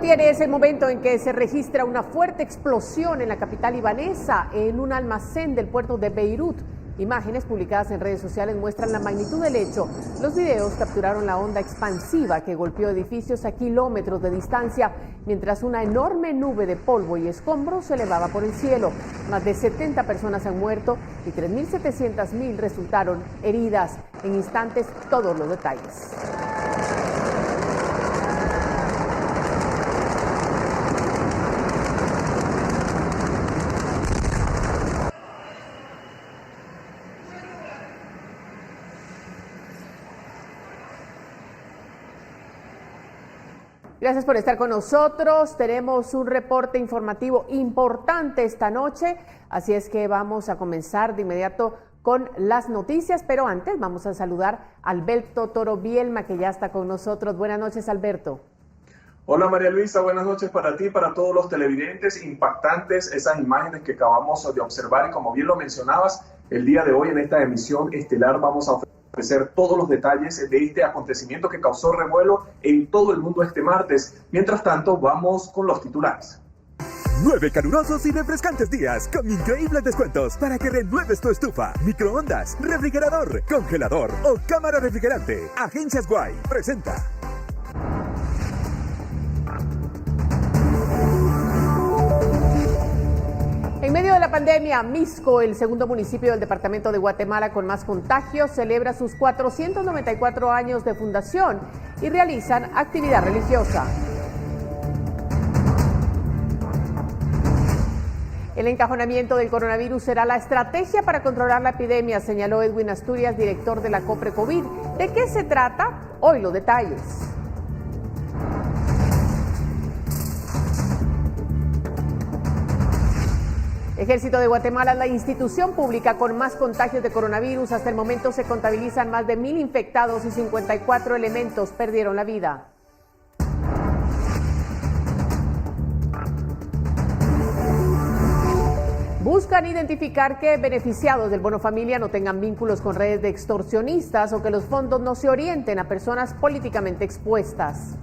tiene es el momento en que se registra una fuerte explosión en la capital libanesa, en un almacén del puerto de Beirut. Imágenes publicadas en redes sociales muestran la magnitud del hecho. Los videos capturaron la onda expansiva que golpeó edificios a kilómetros de distancia, mientras una enorme nube de polvo y escombros se elevaba por el cielo. Más de 70 personas han muerto y 3.700 resultaron heridas. En instantes, todos los detalles. Gracias por estar con nosotros. Tenemos un reporte informativo importante esta noche, así es que vamos a comenzar de inmediato con las noticias, pero antes vamos a saludar a Alberto Toro Bielma, que ya está con nosotros. Buenas noches, Alberto. Hola María Luisa, buenas noches para ti, para todos los televidentes. Impactantes esas imágenes que acabamos de observar y como bien lo mencionabas, el día de hoy en esta emisión estelar vamos a ofrecer todos los detalles de este acontecimiento que causó revuelo en todo el mundo este martes. Mientras tanto, vamos con los titulares. 9 calurosos y refrescantes días con increíbles descuentos para que renueves tu estufa, microondas, refrigerador, congelador o cámara refrigerante. Agencias Guay presenta. En medio de la pandemia, Mixco, el segundo municipio del departamento de Guatemala con más contagios, celebra sus 494 años de fundación y realizan actividad religiosa. El encajonamiento del coronavirus será la estrategia para controlar la epidemia, señaló Edwin Asturias, director de la COPRECOVID. ¿De qué se trata? Hoy los detalles. Ejército de Guatemala es la institución pública con más contagios de coronavirus. Hasta el momento se contabilizan más de 1.000 infectados y 54 elementos perdieron la vida. Buscan identificar que beneficiados del bono familia no tengan vínculos con redes de extorsionistas o que los fondos no se orienten a personas políticamente expuestas.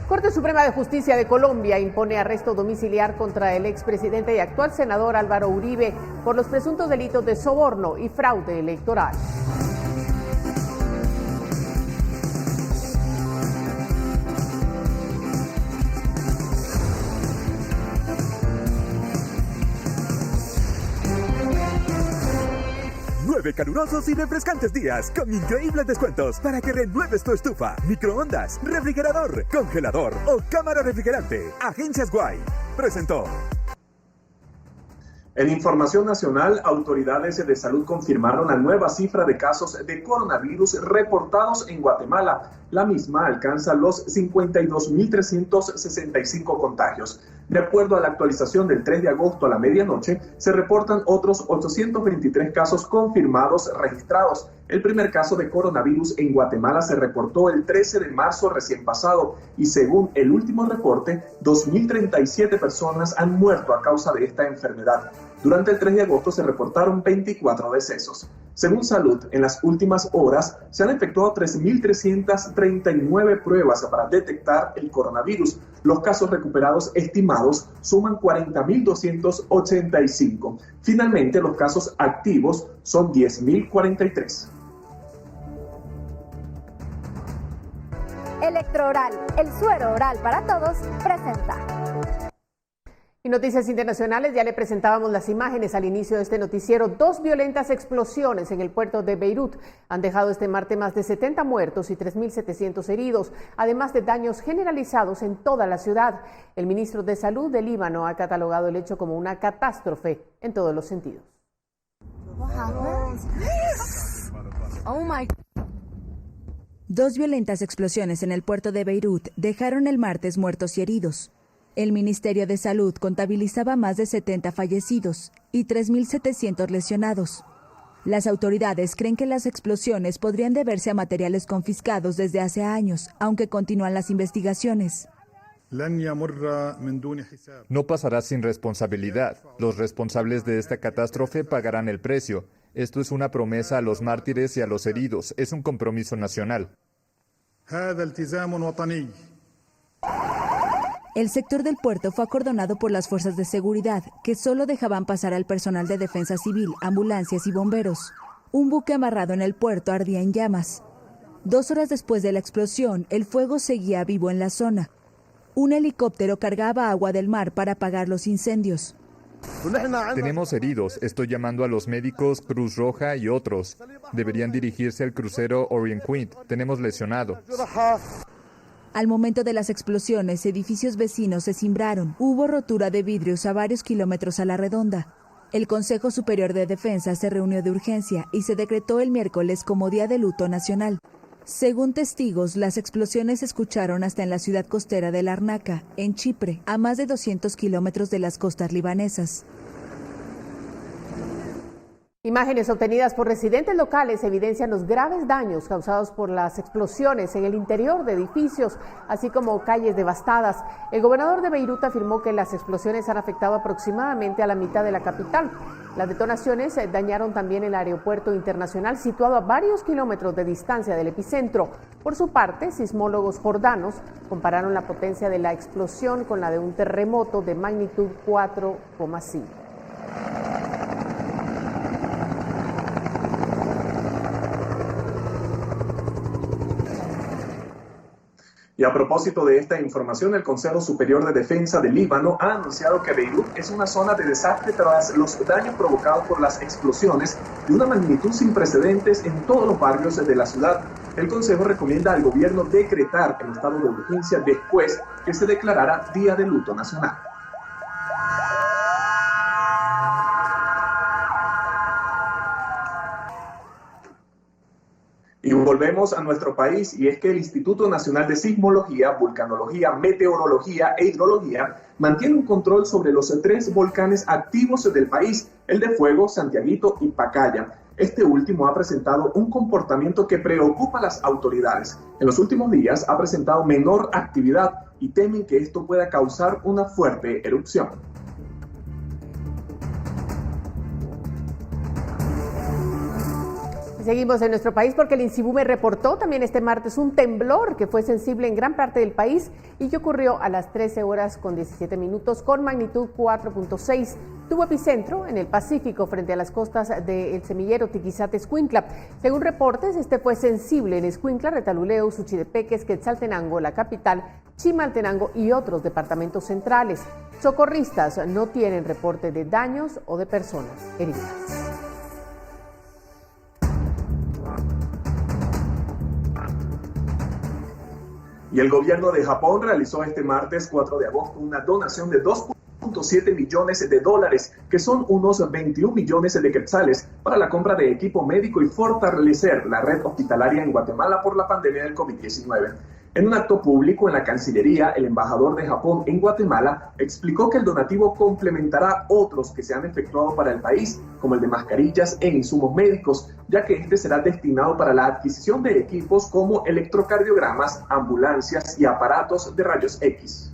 Corte Suprema de Justicia de Colombia impone arresto domiciliar contra el expresidente y actual senador Álvaro Uribe por los presuntos delitos de soborno y fraude electoral. Calurosos y refrescantes días con increíbles descuentos para que renueves tu estufa, microondas, refrigerador, congelador o cámara refrigerante. Agencias Guay presentó. En información nacional, autoridades de salud confirmaron la nueva cifra de casos de coronavirus reportados en Guatemala. La misma alcanza los 52.365 contagios. De acuerdo a la actualización del 3 de agosto a la medianoche, se reportan otros 823 casos confirmados registrados. El primer caso de coronavirus en Guatemala se reportó el 13 de marzo recién pasado y según el último reporte, 2.037 personas han muerto a causa de esta enfermedad. Durante el 3 de agosto se reportaron 24 decesos. Según Salud, en las últimas horas se han efectuado 3.339 pruebas para detectar el coronavirus. Los casos recuperados estimados suman 40.285. Finalmente, los casos activos son 10.043. Electrooral, el suero oral para todos, presenta. Y noticias internacionales, ya le presentábamos las imágenes al inicio de este noticiero. 2 violentas explosiones en el puerto de Beirut han dejado este martes más de 70 muertos y 3.700 heridos, además de daños generalizados en toda la ciudad. El ministro de Salud de Líbano ha catalogado el hecho como una catástrofe en todos los sentidos. Oh my. 2 violentas explosiones en el puerto de Beirut dejaron el martes muertos y heridos. El Ministerio de Salud contabilizaba más de 70 fallecidos y 3.700 lesionados. Las autoridades creen que las explosiones podrían deberse a materiales confiscados desde hace años, aunque continúan las investigaciones. No pasará sin responsabilidad. Los responsables de esta catástrofe pagarán el precio. Esto es una promesa a los mártires y a los heridos. Es un compromiso nacional. El sector del puerto fue acordonado por las fuerzas de seguridad, que solo dejaban pasar al personal de defensa civil, ambulancias y bomberos. Un buque amarrado en el puerto ardía en llamas. 2 horas después de la explosión, el fuego seguía vivo en la zona. Un helicóptero cargaba agua del mar para apagar los incendios. Tenemos heridos. Estoy llamando a los médicos, Cruz Roja y otros. Deberían dirigirse al crucero Orient Queen. Tenemos lesionados. Al momento de las explosiones, edificios vecinos se cimbraron. Hubo rotura de vidrios a varios kilómetros a la redonda. El Consejo Superior de Defensa se reunió de urgencia y se decretó el miércoles como Día de Luto Nacional. Según testigos, las explosiones se escucharon hasta en la ciudad costera de Larnaca, en Chipre, a más de 200 kilómetros de las costas libanesas. Imágenes obtenidas por residentes locales evidencian los graves daños causados por las explosiones en el interior de edificios, así como calles devastadas. El gobernador de Beirut afirmó que las explosiones han afectado aproximadamente a la mitad de la capital. Las detonaciones dañaron también el aeropuerto internacional situado a varios kilómetros de distancia del epicentro. Por su parte, sismólogos jordanos compararon la potencia de la explosión con la de un terremoto de magnitud 4,5. Y a propósito de esta información, el Consejo Superior de Defensa del Líbano ha anunciado que Beirut es una zona de desastre tras los daños provocados por las explosiones de una magnitud sin precedentes en todos los barrios de la ciudad. El Consejo recomienda al gobierno decretar el estado de urgencia después que se declarara Día de Luto Nacional. Y volvemos a nuestro país, y es que el Instituto Nacional de Sismología, Vulcanología, Meteorología e Hidrología mantiene un control sobre los 3 volcanes activos del país, el de Fuego, Santiaguito y Pacaya. Este último ha presentado un comportamiento que preocupa a las autoridades. En los últimos días ha presentado menor actividad y temen que esto pueda causar una fuerte erupción. Seguimos en nuestro país porque el INSIBUME reportó también este martes un temblor que fue sensible en gran parte del país y que ocurrió a las 13 horas con 17 minutos con magnitud 4.6. Tuvo epicentro en el Pacífico frente a las costas del semillero Tiquizate-Escuintla. Según reportes, este fue sensible en Escuintla, Retaluleu, Suchitepeques, Quetzaltenango, la capital, Chimaltenango y otros departamentos centrales. Socorristas no tienen reporte de daños o de personas heridas. Y el gobierno de Japón realizó este martes 4 de agosto una donación de 2.7 millones de dólares, que son unos 21 millones de quetzales, para la compra de equipo médico y fortalecer la red hospitalaria en Guatemala por la pandemia del COVID-19. En un acto público en la Cancillería, el embajador de Japón en Guatemala explicó que el donativo complementará otros que se han efectuado para el país, como el de mascarillas e insumos médicos, ya que este será destinado para la adquisición de equipos como electrocardiogramas, ambulancias y aparatos de rayos X.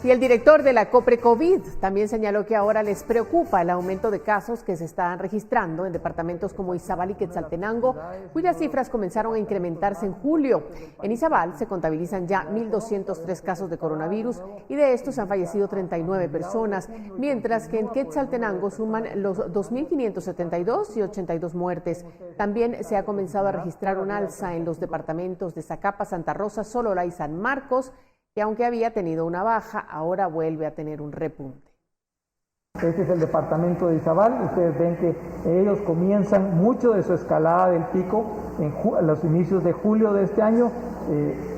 Y el director de la COPRECOVID también señaló que ahora les preocupa el aumento de casos que se están registrando en departamentos como Izabal y Quetzaltenango, cuyas cifras comenzaron a incrementarse en julio. En Izabal se contabilizan ya 1.203 casos de coronavirus y de estos han fallecido 39 personas, mientras que en Quetzaltenango suman los 2.572 y 82 muertes. También se ha comenzado a registrar un alza en los departamentos de Zacapa, Santa Rosa, Sololá y San Marcos, que aunque había tenido una baja, ahora vuelve a tener un repunte. Este es el departamento de Izabal. Ustedes ven que ellos comienzan mucho de su escalada del pico en los inicios de julio de este año.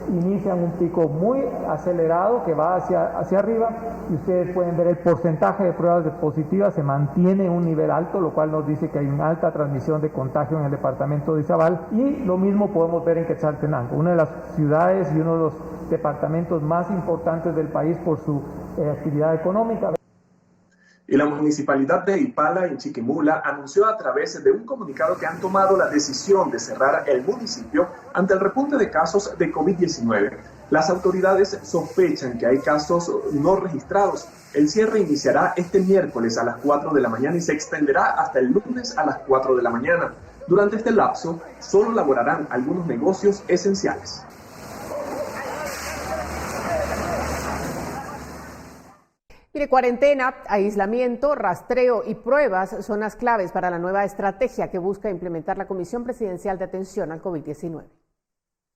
Inician un pico muy acelerado que va hacia arriba, y ustedes pueden ver el porcentaje de pruebas positivas se mantiene en un nivel alto, lo cual nos dice que hay una alta transmisión de contagio en el departamento de Izabal, y lo mismo podemos ver en Quetzaltenango, una de las ciudades y uno de los departamentos más importantes del país por su actividad económica. Y la municipalidad de Ipala, en Chiquimula, anunció a través de un comunicado que han tomado la decisión de cerrar el municipio ante el repunte de casos de COVID-19. Las autoridades sospechan que hay casos no registrados. El cierre iniciará este miércoles a las 4 de la mañana y se extenderá hasta el lunes a las 4 de la mañana. Durante este lapso, solo laborarán algunos negocios esenciales. Mire, cuarentena, aislamiento, rastreo y pruebas son las claves para la nueva estrategia que busca implementar la Comisión Presidencial de Atención al COVID-19.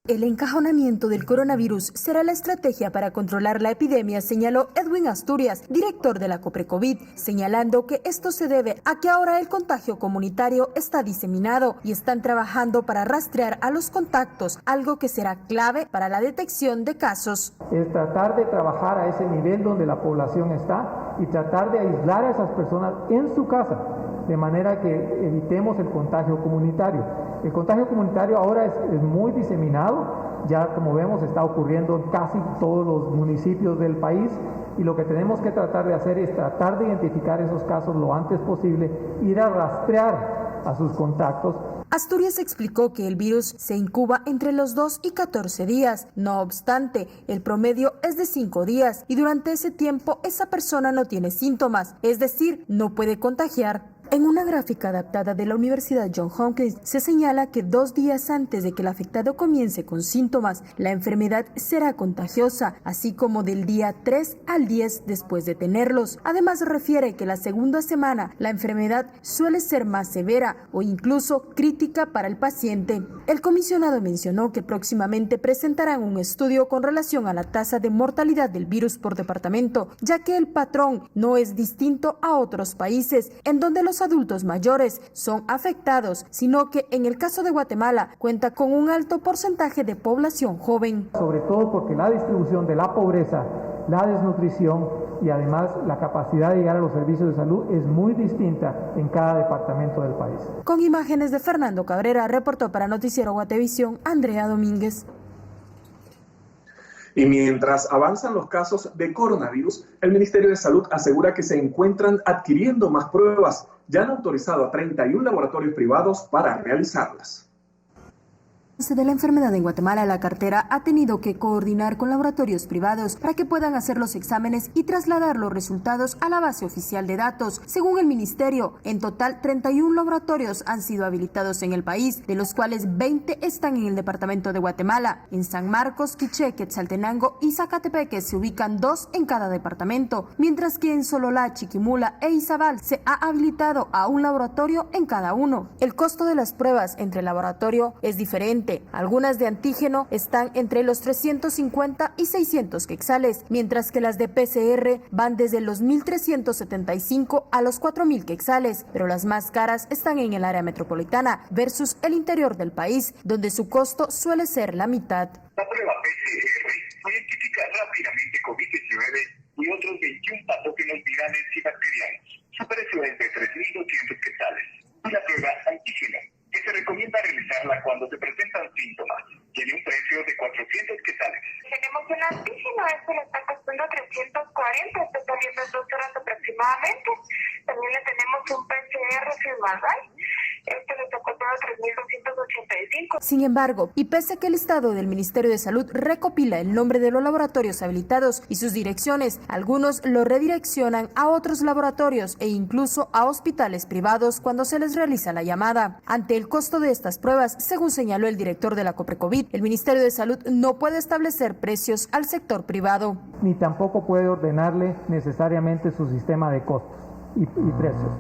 El encajonamiento del coronavirus será la estrategia para controlar la epidemia, señaló Edwin Asturias, director de la COPRECOVID, señalando que esto se debe a que ahora el contagio comunitario está diseminado y están trabajando para rastrear a los contactos, algo que será clave para la detección de casos. Es tratar de trabajar a ese nivel donde la población está y tratar de aislar a esas personas en su casa, de manera que evitemos el contagio comunitario. El contagio comunitario ahora es muy diseminado, ya como vemos está ocurriendo en casi todos los municipios del país y lo que tenemos que tratar de hacer es tratar de identificar esos casos lo antes posible, ir a rastrear a sus contactos. Asturias explicó que el virus se incuba entre los 2 y 14 días. No obstante, el promedio es de 5 días y durante ese tiempo esa persona no tiene síntomas, es decir, no puede contagiar. En una gráfica adaptada de la Universidad Johns Hopkins se señala que 2 días antes de que el afectado comience con síntomas, la enfermedad será contagiosa, así como del día 3 al 10 después de tenerlos. Además, refiere que la segunda semana la enfermedad suele ser más severa o incluso crítica para el paciente. El comisionado mencionó que próximamente presentarán un estudio con relación a la tasa de mortalidad del virus por departamento, ya que el patrón no es distinto a otros países, en donde los adultos mayores son afectados, sino que en el caso de Guatemala cuenta con un alto porcentaje de población joven. Sobre todo porque la distribución de la pobreza, la desnutrición y además la capacidad de llegar a los servicios de salud es muy distinta en cada departamento del país. Con imágenes de Fernando Cabrera, reportó para Noticiero Guatevisión, Andrea Domínguez. Y mientras avanzan los casos de coronavirus, el Ministerio de Salud asegura que se encuentran adquiriendo más pruebas. Ya han autorizado a 31 laboratorios privados para realizarlas. De la enfermedad en Guatemala, la cartera ha tenido que coordinar con laboratorios privados para que puedan hacer los exámenes y trasladar los resultados a la base oficial de datos. Según el ministerio, en total 31 laboratorios han sido habilitados en el país, de los cuales 20 están en el departamento de Guatemala. En San Marcos, Quiché, Quetzaltenango y Zacatepeque se ubican 2 en cada departamento, mientras que en Sololá, Chiquimula e Izabal se ha habilitado a un laboratorio en cada uno. El costo de las pruebas entre laboratorio es diferente. Algunas de antígeno están entre los 350 y 600 quetzales, mientras que las de PCR van desde los 1.375 a los 4.000 quetzales, pero las más caras están en el área metropolitana versus el interior del país, donde su costo suele ser la mitad. La prueba PCR identifica rápidamente COVID-19 y otros 21 patógenos virales y bacterianos. Su precio es de 3.200 quetzales. Y la prueba antígeno, que se recomienda realizarla cuando se presentan síntomas, tiene un precio de 400 quetzales. Tenemos un antígeno, este le está costando 340, está saliendo en 2 horas aproximadamente. También le tenemos un PCR Firmalray, este le está costando 3.285. Sin embargo, y pese a que el Estado del Ministerio de Salud recopila el nombre de los laboratorios habilitados y sus direcciones, algunos lo redireccionan a otros laboratorios e incluso a hospitales privados cuando se les realiza la llamada. Ante el costo de estas pruebas, según señaló el director de la COPRECOVID, el Ministerio de Salud no puede establecer precios al sector privado. Ni tampoco puede ordenarle necesariamente su sistema de costos y precios.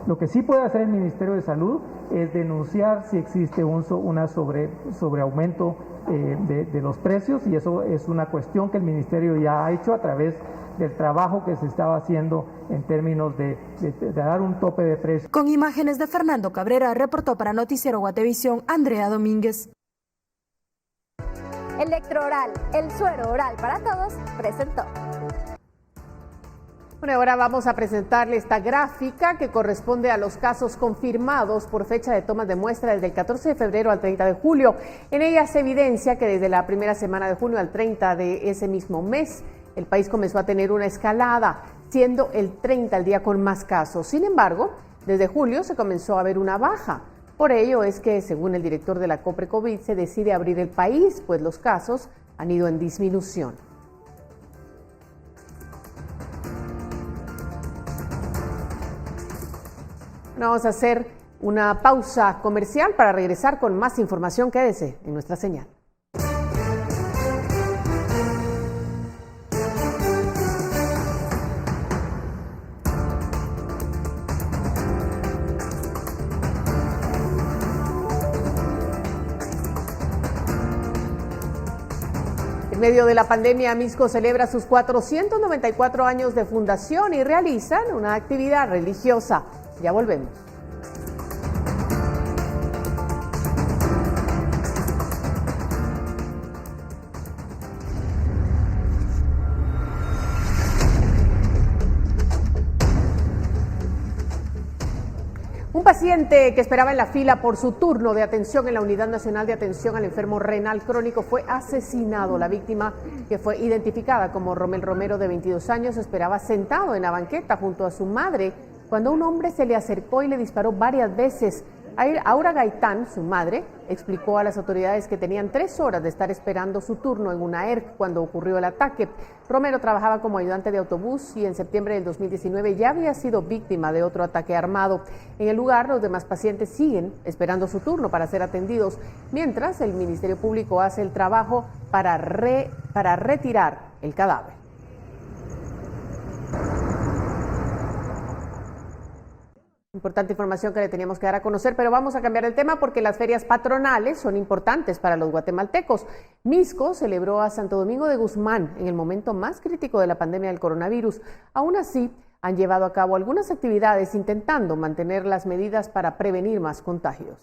Lo que sí puede hacer el Ministerio de Salud es denunciar si existe un sobreaumento de los precios, y eso es una cuestión que el Ministerio ya ha hecho a través del trabajo que se estaba haciendo en términos de dar un tope de precios. Con imágenes de Fernando Cabrera, reportó para Noticiero Guatevisión, Andrea Domínguez. Electrooral, el suero oral para todos, presentó. Bueno, ahora vamos a presentarle esta gráfica que corresponde a los casos confirmados por fecha de tomas de muestra desde el 14 de febrero al 30 de julio. En ella se evidencia que desde la primera semana de junio al 30 de ese mismo mes, el país comenzó a tener una escalada. siendo el 30 el día con más casos. Sin embargo, desde julio se comenzó a ver una baja. Por ello es que, según el director de la COPRECOVID, se decide abrir el país, pues los casos han ido en disminución. Vamos a hacer una pausa comercial para regresar con más información. Quédese en nuestra señal. En medio de la pandemia, Misco celebra sus 494 años de fundación y realizan una actividad religiosa. Ya volvemos. Un paciente que esperaba en la fila por su turno de atención en la Unidad Nacional de Atención al Enfermo Renal Crónico fue asesinado. La víctima, que fue identificada como Romel Romero, de 22 años, esperaba sentado en la banqueta junto a su madre cuando un hombre se le acercó y le disparó varias veces. Aura Gaitán, su madre, explicó a las autoridades que tenían 3 horas de estar esperando su turno en una ERC cuando ocurrió el ataque. Romero trabajaba como ayudante de autobús y en septiembre del 2019 ya había sido víctima de otro ataque armado. En el lugar, los demás pacientes siguen esperando su turno para ser atendidos, mientras el Ministerio Público hace el trabajo para retirar el cadáver. Importante información que le teníamos que dar a conocer, pero vamos a cambiar el tema porque las ferias patronales son importantes para los guatemaltecos. Misco celebró a Santo Domingo de Guzmán en el momento más crítico de la pandemia del coronavirus. Aún así, han llevado a cabo algunas actividades intentando mantener las medidas para prevenir más contagios.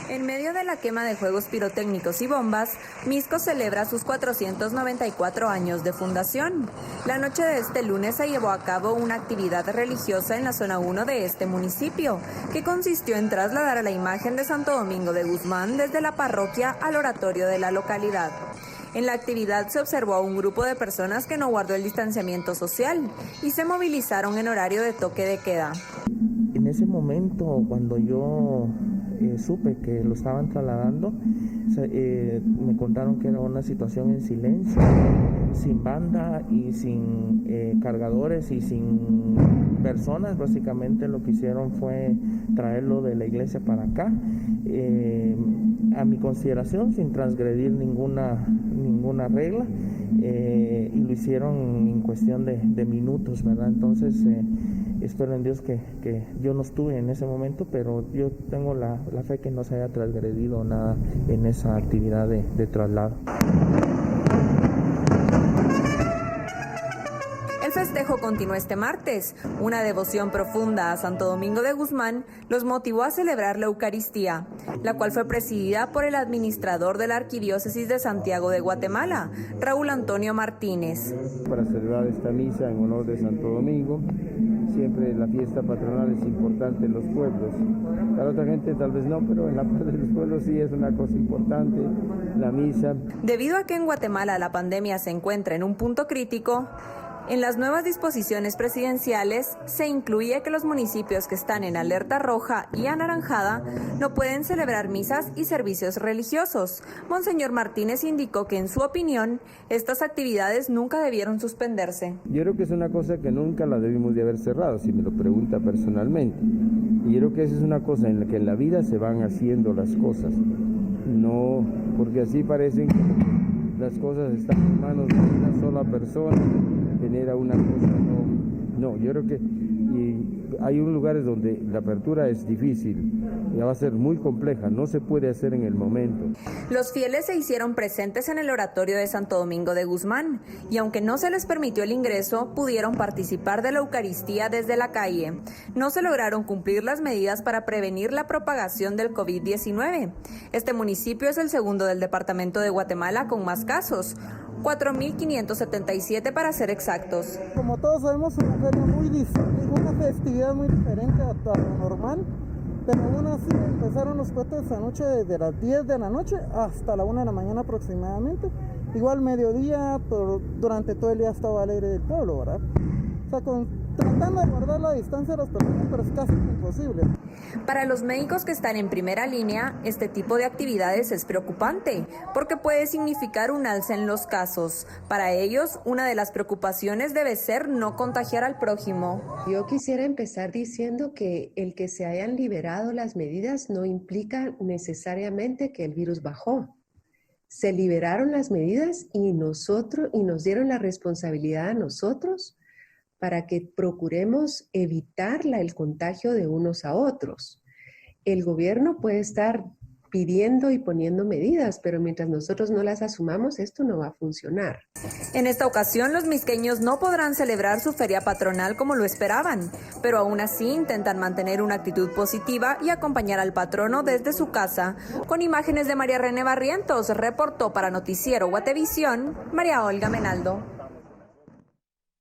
En medio de la quema de juegos pirotécnicos y bombas, Misco celebra sus 494 años de fundación. La noche de este lunes se llevó a cabo una actividad religiosa en la zona 1 de este municipio, que consistió en trasladar a la imagen de Santo Domingo de Guzmán desde la parroquia al oratorio de la localidad. En la actividad se observó a un grupo de personas que no guardó el distanciamiento social y se movilizaron en horario de toque de queda. En ese momento, cuando yo supe que lo estaban trasladando, me contaron que era una situación en silencio, sin banda y sin cargadores y sin personas. Básicamente lo que hicieron fue traerlo de la iglesia para acá, a mi consideración, sin transgredir ninguna regla, y lo hicieron en cuestión de minutos, ¿verdad? Entonces espero en Dios que yo no estuve en ese momento, pero yo tengo la fe que no se haya transgredido nada en esa actividad de traslado. El festejo continuó este martes. Una devoción profunda a Santo Domingo de Guzmán los motivó a celebrar la Eucaristía, la cual fue presidida por el administrador de la Arquidiócesis de Santiago de Guatemala, Raúl Antonio Martínez. Para celebrar esta misa en honor de Santo Domingo, siempre la fiesta patronal es importante en los pueblos. Para otra gente tal vez no, pero en la parte de los pueblos sí es una cosa importante, la misa. Debido a que en Guatemala la pandemia se encuentra en un punto crítico, en las nuevas disposiciones presidenciales se incluye que los municipios que están en alerta roja y anaranjada no pueden celebrar misas y servicios religiosos. Monseñor Martínez indicó que, en su opinión, estas actividades nunca debieron suspenderse. Yo creo que es una cosa que nunca la debimos de haber cerrado, si me lo pregunta personalmente. Y yo creo que esa es una cosa en la que en la vida se van haciendo las cosas. No, porque así parecen que las cosas están en manos de una sola persona, genera una cosa, no, yo creo que hay lugares donde la apertura es difícil, ya va a ser muy compleja, no se puede hacer en el momento. Los fieles se hicieron presentes en el oratorio de Santo Domingo de Guzmán y, aunque no se les permitió el ingreso, pudieron participar de la Eucaristía desde la calle. No se lograron cumplir las medidas para prevenir la propagación del COVID-19. Este municipio es el segundo del departamento de Guatemala con más casos, 4.577 para ser exactos. Como todos sabemos, es una festividad muy diferente a lo normal, pero aún así empezaron los cohetes anoche desde las 10 de la noche hasta la 1 de la mañana aproximadamente, igual mediodía, durante todo el día estaba al aire del pueblo, ¿verdad? O sea, tratando de guardar la distancia de las personas, pero es casi imposible. Para los médicos que están en primera línea, este tipo de actividades es preocupante, porque puede significar un alza en los casos. Para ellos, una de las preocupaciones debe ser no contagiar al prójimo. Yo quisiera empezar diciendo que el que se hayan liberado las medidas no implica necesariamente que el virus bajó. Se liberaron las medidas y nos dieron la responsabilidad a nosotros para que procuremos evitar el contagio de unos a otros. El gobierno puede estar pidiendo y poniendo medidas, pero mientras nosotros no las asumamos, esto no va a funcionar. En esta ocasión, los misqueños no podrán celebrar su feria patronal como lo esperaban, pero aún así intentan mantener una actitud positiva y acompañar al patrono desde su casa. Con imágenes de María René Barrientos, reportó para Noticiero Guatevisión, María Olga Menaldo.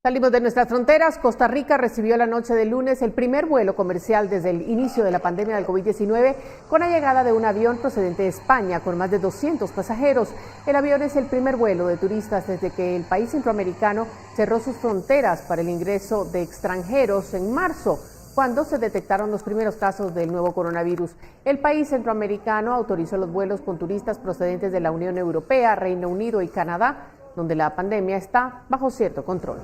Salimos de nuestras fronteras. Costa Rica recibió la noche del lunes el primer vuelo comercial desde el inicio de la pandemia del COVID-19 con la llegada de un avión procedente de España con más de 200 pasajeros. El avión es el primer vuelo de turistas desde que el país centroamericano cerró sus fronteras para el ingreso de extranjeros en marzo, cuando se detectaron los primeros casos del nuevo coronavirus. El país centroamericano autorizó los vuelos con turistas procedentes de la Unión Europea, Reino Unido y Canadá, donde la pandemia está bajo cierto control.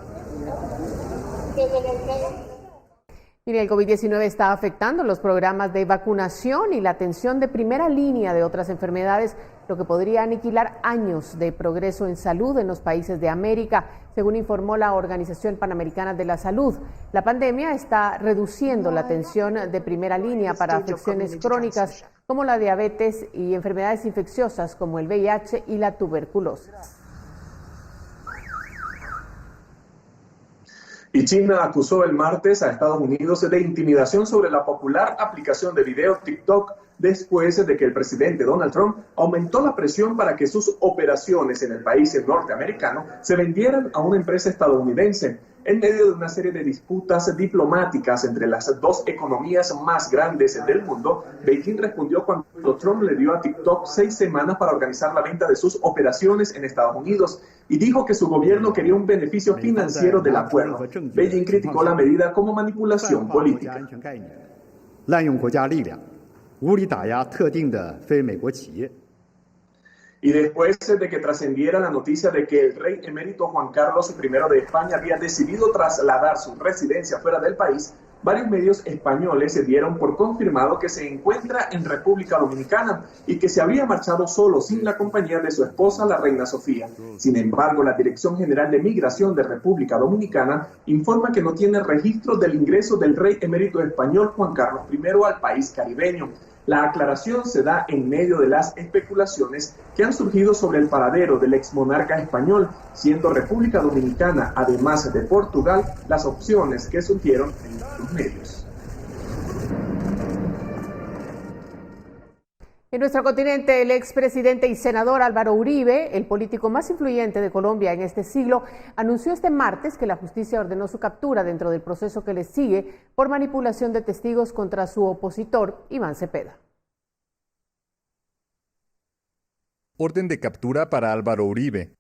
Mire, el COVID-19 está afectando los programas de vacunación y la atención de primera línea de otras enfermedades, lo que podría aniquilar años de progreso en salud en los países de América, según informó la Organización Panamericana de la Salud. La pandemia está reduciendo la atención de primera línea para afecciones crónicas como la diabetes y enfermedades infecciosas como el VIH y la tuberculosis. Y China acusó el martes a Estados Unidos de intimidación sobre la popular aplicación de video TikTok después de que el presidente Donald Trump aumentó la presión para que sus operaciones en el país norteamericano se vendieran a una empresa estadounidense. En medio de una serie de disputas diplomáticas entre las dos economías más grandes del mundo, Beijing respondió cuando Trump le dio a TikTok 6 semanas para organizar la venta de sus operaciones en Estados Unidos y dijo que su gobierno quería un beneficio financiero del acuerdo. Beijing criticó la medida como manipulación política. Y después de que trascendiera la noticia de que el rey emérito Juan Carlos I de España había decidido trasladar su residencia fuera del país, varios medios españoles se dieron por confirmado que se encuentra en República Dominicana y que se había marchado solo sin la compañía de su esposa, la reina Sofía. Sin embargo, la Dirección General de Migración de República Dominicana informa que no tiene registro del ingreso del rey emérito español Juan Carlos I al país caribeño. La aclaración se da en medio de las especulaciones que han surgido sobre el paradero del exmonarca español, siendo República Dominicana, además de Portugal, las opciones que surgieron en los medios. En nuestro continente, el expresidente y senador Álvaro Uribe, el político más influyente de Colombia en este siglo, anunció este martes que la justicia ordenó su captura dentro del proceso que le sigue por manipulación de testigos contra su opositor, Iván Cepeda. Orden de captura para Álvaro Uribe.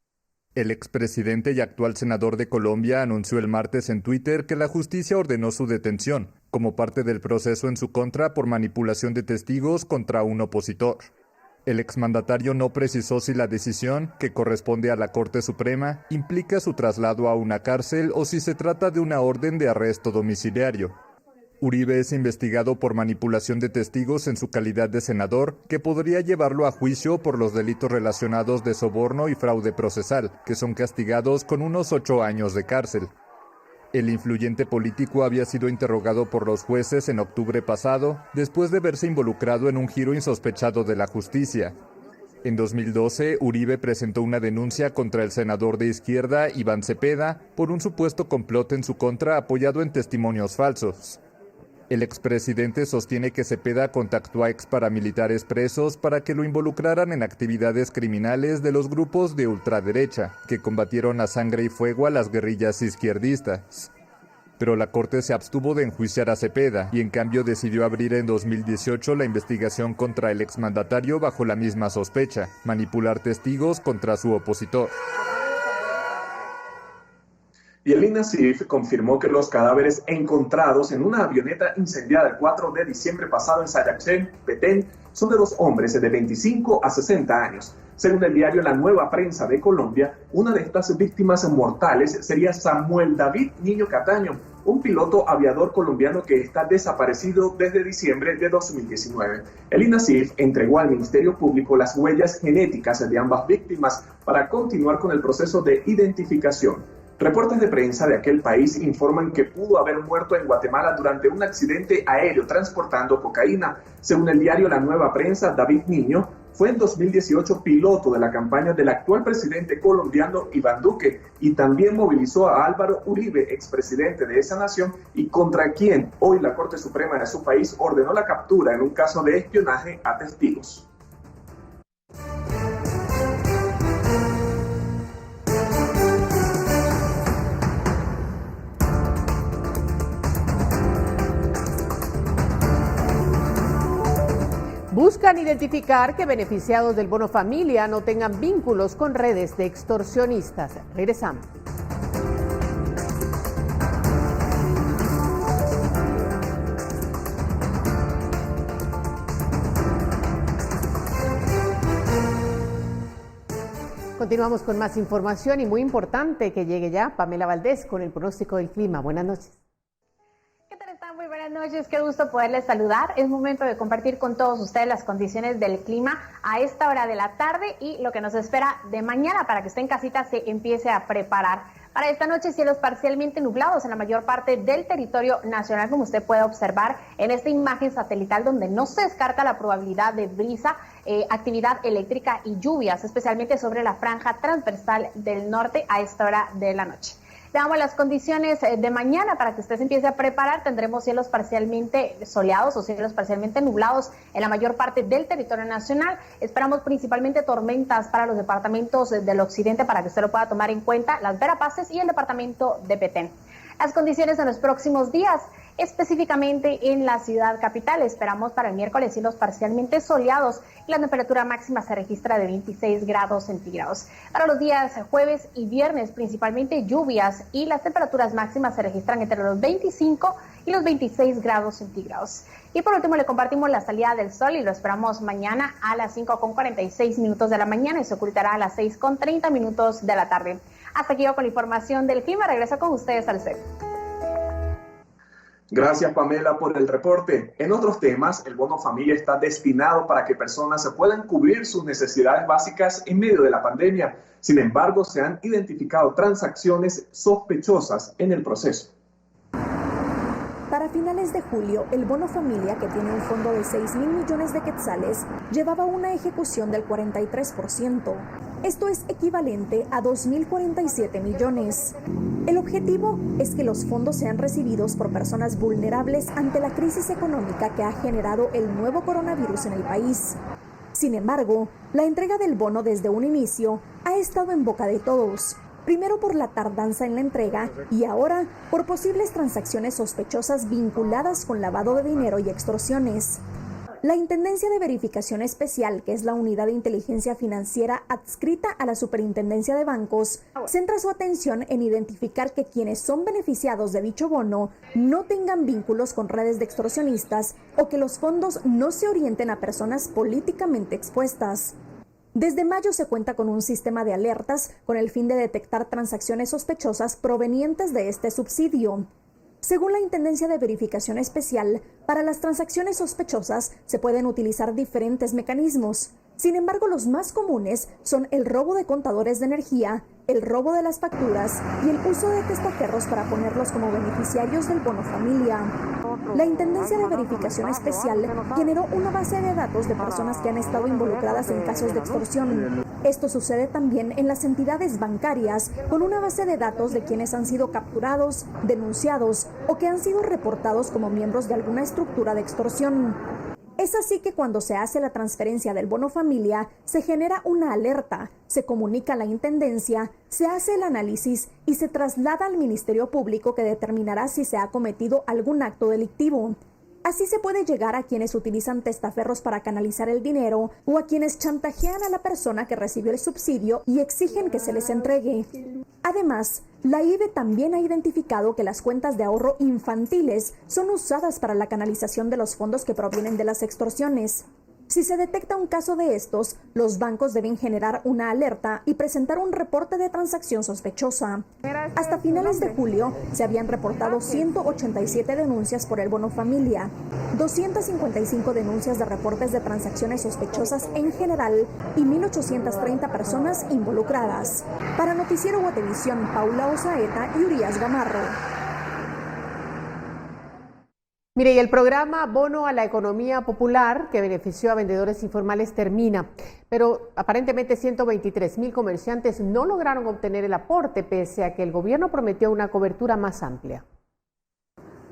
El expresidente y actual senador de Colombia anunció el martes en Twitter que la justicia ordenó su detención como parte del proceso en su contra por manipulación de testigos contra un opositor. El exmandatario no precisó si la decisión, que corresponde a la Corte Suprema, implica su traslado a una cárcel o si se trata de una orden de arresto domiciliario. Uribe es investigado por manipulación de testigos en su calidad de senador, que podría llevarlo a juicio por los delitos relacionados de soborno y fraude procesal, que son castigados con unos 8 años de cárcel. El influyente político había sido interrogado por los jueces en octubre pasado, después de verse involucrado en un giro insospechado de la justicia. En 2012, Uribe presentó una denuncia contra el senador de izquierda, Iván Cepeda, por un supuesto complot en su contra apoyado en testimonios falsos. El expresidente sostiene que Cepeda contactó a exparamilitares presos para que lo involucraran en actividades criminales de los grupos de ultraderecha, que combatieron a sangre y fuego a las guerrillas izquierdistas. pero la Corte se abstuvo de enjuiciar a Cepeda y en cambio decidió abrir en 2018 la investigación contra el exmandatario bajo la misma sospecha, manipular testigos contra su opositor. Y el INASIF confirmó que los cadáveres encontrados en una avioneta incendiada el 4 de diciembre pasado en Sayachen, Petén, son de 2 hombres de 25 a 60 años. Según el diario La Nueva Prensa de Colombia, una de estas víctimas mortales sería Samuel David Niño Cataño, un piloto aviador colombiano que está desaparecido desde diciembre de 2019. El INASIF entregó al Ministerio Público las huellas genéticas de ambas víctimas para continuar con el proceso de identificación. Reportes de prensa de aquel país informan que pudo haber muerto en Guatemala durante un accidente aéreo transportando cocaína. Según el diario La Nueva Prensa, David Niño fue en 2018 piloto de la campaña del actual presidente colombiano Iván Duque y también movilizó a Álvaro Uribe, expresidente de esa nación, y contra quien hoy la Corte Suprema de su país ordenó la captura en un caso de espionaje a testigos. Buscan identificar que beneficiados del bono familia no tengan vínculos con redes de extorsionistas. Regresamos. Continuamos con más información y muy importante que llegue ya Pamela Valdés con el pronóstico del clima. Buenas noches. Muy buenas noches, qué gusto poderles saludar. Es momento de compartir con todos ustedes las condiciones del clima a esta hora de la tarde y lo que nos espera de mañana para que usted en casita se empiece a preparar. Para esta noche, cielos parcialmente nublados en la mayor parte del territorio nacional, como usted puede observar en esta imagen satelital, donde no se descarta la probabilidad de brisa, actividad eléctrica y lluvias, especialmente sobre la franja transversal del norte a esta hora de la noche. Veamos las condiciones de mañana para que usted se empiece a preparar. Tendremos cielos parcialmente soleados o cielos parcialmente nublados en la mayor parte del territorio nacional. Esperamos principalmente tormentas para los departamentos del occidente para que usted lo pueda tomar en cuenta, las Verapaces y el departamento de Petén. Las condiciones en los próximos días, específicamente en la ciudad capital, esperamos para el miércoles cielos parcialmente soleados y la temperatura máxima se registra de 26 grados centígrados. Para los días jueves y viernes, principalmente lluvias y las temperaturas máximas se registran entre los 25 y los 26 grados centígrados. Y por último le compartimos la salida del sol y lo esperamos mañana a las 5:46 de la mañana y se ocultará a las 6:30 de la tarde. Hasta aquí yo con la información del clima. Regreso con ustedes al set. Gracias, Pamela, por el reporte. En otros temas, el bono familia está destinado para que personas puedan cubrir sus necesidades básicas en medio de la pandemia. Sin embargo, se han identificado transacciones sospechosas en el proceso. Para finales de julio, el bono familia, que tiene un fondo de 6.000 millones de quetzales, llevaba una ejecución del 43%. Esto es equivalente a 2.047 millones. El objetivo es que los fondos sean recibidos por personas vulnerables ante la crisis económica que ha generado el nuevo coronavirus en el país. Sin embargo, la entrega del bono desde un inicio ha estado en boca de todos. Primero por la tardanza en la entrega y ahora por posibles transacciones sospechosas vinculadas con lavado de dinero y extorsiones. La Intendencia de Verificación Especial, que es la unidad de inteligencia financiera adscrita a la Superintendencia de Bancos, centra su atención en identificar que quienes son beneficiados de dicho bono no tengan vínculos con redes de extorsionistas o que los fondos no se orienten a personas políticamente expuestas. Desde mayo se cuenta con un sistema de alertas con el fin de detectar transacciones sospechosas provenientes de este subsidio. Según la Intendencia de Verificación Especial, para las transacciones sospechosas se pueden utilizar diferentes mecanismos. Sin embargo, los más comunes son el robo de contadores de energía, el robo de las facturas y el uso de testaferros para ponerlos como beneficiarios del bono familia. La Intendencia de Verificación Especial generó una base de datos de personas que han estado involucradas en casos de extorsión. Esto sucede también en las entidades bancarias, con una base de datos de quienes han sido capturados, denunciados o que han sido reportados como miembros de alguna estructura de extorsión. Es así que cuando se hace la transferencia del bono familia, se genera una alerta, se comunica a la Intendencia, se hace el análisis y se traslada al Ministerio Público, que determinará si se ha cometido algún acto delictivo. Así se puede llegar a quienes utilizan testaferros para canalizar el dinero o a quienes chantajean a la persona que recibió el subsidio y exigen que se les entregue. Además, la IVE también ha identificado que las cuentas de ahorro infantiles son usadas para la canalización de los fondos que provienen de las extorsiones. Si se detecta un caso de estos, los bancos deben generar una alerta y presentar un reporte de transacción sospechosa. Hasta finales de julio se habían reportado 187 denuncias por el bono familia, 255 denuncias de reportes de transacciones sospechosas en general y 1.830 personas involucradas. Para Noticiero Guatevisión, Paula Osaeta y Urias Gamarro. Mire, y el programa Bono a la Economía Popular, que benefició a vendedores informales, termina. Pero aparentemente 123,000 comerciantes no lograron obtener el aporte, pese a que el gobierno prometió una cobertura más amplia.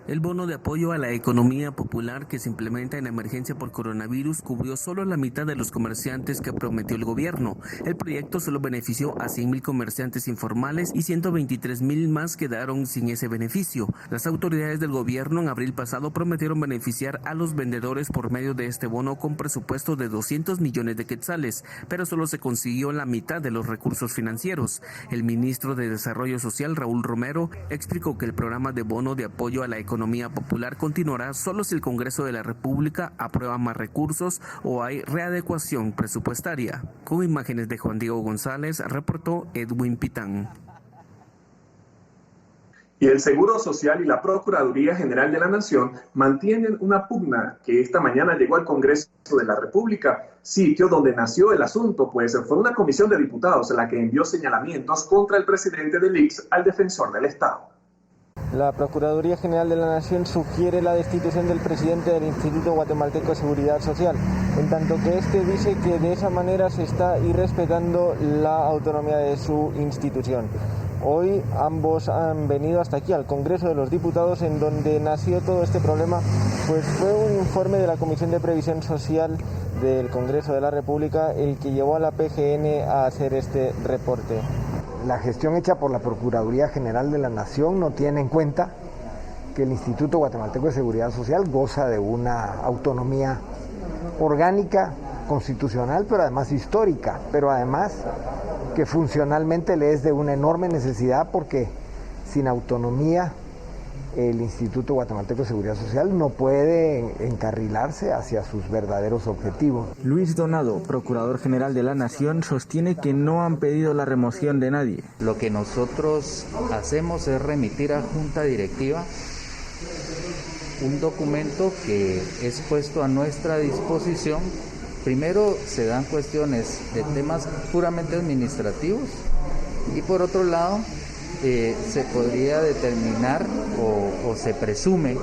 El bono de apoyo a la economía popular que se implementa en la emergencia por coronavirus cubrió solo la mitad de los comerciantes que prometió el gobierno. El proyecto solo benefició a 100,000 comerciantes informales y 123,000 más quedaron sin ese beneficio. Las autoridades del gobierno en abril pasado prometieron beneficiar a los vendedores por medio de este bono con presupuesto de 200 millones de quetzales, pero solo se consiguió la mitad de los recursos financieros. El ministro de Desarrollo Social, Raúl Romero, explicó que el programa de bono de apoyo a la economía popular continuará solo si el Congreso de la República aprueba más recursos o hay readecuación presupuestaria. Con imágenes de Juan Diego González, reportó Edwin Pitán. Y el Seguro Social y la Procuraduría General de la Nación mantienen una pugna que esta mañana llegó al Congreso de la República, sitio donde nació el asunto, pues fue una comisión de diputados la que envió señalamientos contra el presidente del ICS al defensor del Estado. La Procuraduría General de la Nación sugiere la destitución del presidente del Instituto Guatemalteco de Seguridad Social, en tanto que este dice que de esa manera se está irrespetando la autonomía de su institución. Hoy ambos han venido hasta aquí, al Congreso de los Diputados, en donde nació todo este problema, pues fue un informe de la Comisión de Previsión Social del Congreso de la República el que llevó a la PGN a hacer este reporte. La gestión hecha por la Procuraduría General de la Nación no tiene en cuenta que el Instituto Guatemalteco de Seguridad Social goza de una autonomía orgánica, constitucional, pero además histórica, pero además que funcionalmente le es de una enorme necesidad, porque sin autonomía el Instituto Guatemalteco de Seguridad Social no puede encarrilarse hacia sus verdaderos objetivos. Luis Donado, Procurador General de la Nación, sostiene que no han pedido la remoción de nadie. Lo que nosotros hacemos es remitir a Junta Directiva un documento que es puesto a nuestra disposición. Primero se dan cuestiones de temas puramente administrativos y por otro lado se podría determinar o se presume